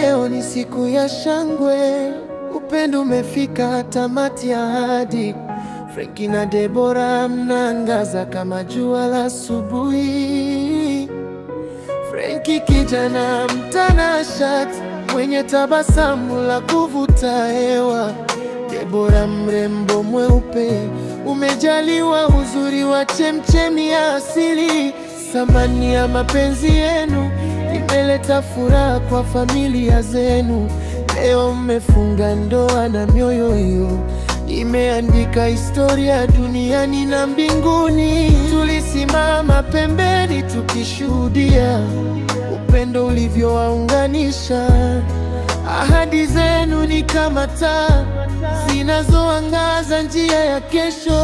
leo ni siku ya shangwe, upendo umefika tamati ya ahadi. Frankie na Deborah mnaangaza kama jua la asubuhi. Frankie kijana mtanashati, mwenye tabasamu la kuvuta hewa. Deborah mrembo mweupe, umejaliwa uzuri wa chemchemi ya asili. Thamani ya mapenzi yenu imeleta furaha kwa familia zenu. Leo mmefunga ndoa na mioyo hiyo imeandika historia duniani na mbinguni. Tulisimama pembeni tukishuhudia upendo ulivyowaunganisha. Ahadi zenu ni kama taa zinazoangaza njia ya kesho.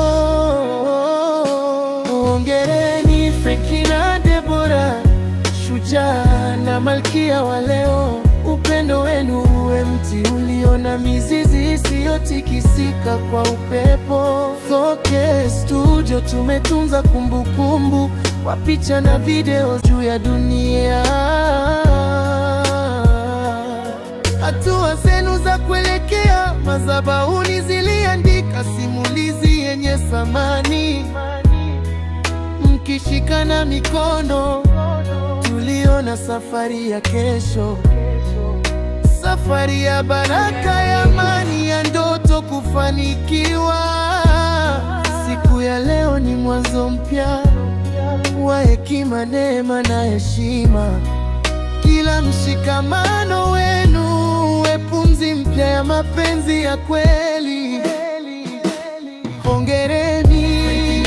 Hongereni Frankie na Deborah, shujaa na malkia wa leo. Upendo wenu uwe mti ulio na mizizi isiyotikisika kwa upepo. 4K Studio tumetunza kumbukumbu kwa picha na video juu ya dunia. Hatua zenu za kuelekea madhabahuni ziliandika simulizi yenye thamani. Mkishikana mikono, tuliona safari ya kesho. Safari ya baraka, ya amani, ya ndoto kufanikiwa. Siku ya leo ni mwanzo mpya wa hekima, neema na heshima. Kila mshikamano wenu uwe pumzi mpya ya mapenzi ya kweli. Hongereni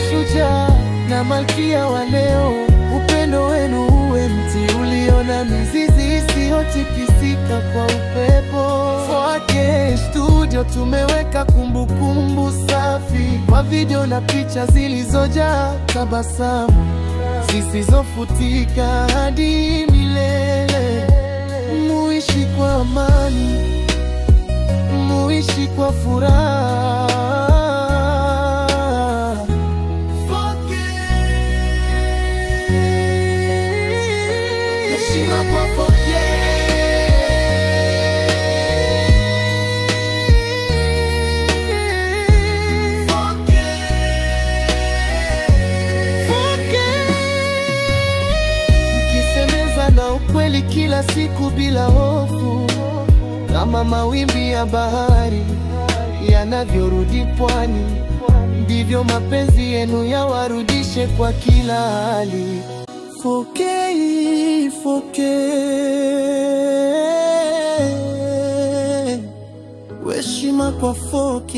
shujaa na malkia wa leo. Upendo wenu uwe mti ulio na mizizi isiyotikisika kwa upepo. 4K Studio tumeweka kumbukumbu safi kwa video na picha zilizojaa tabasamu zisizofutika hadi milele. Muishi kwa amani, muishi kwa furaha. Heshima kwa 4K. Mkisemeza na ukweli kila siku bila hofu, kama mawimbi ya bahari yanavyorudi pwani, ndivyo mapenzi yenu yawarudishe kwa kila hali. 4K, 4K, heshima kwa 4K.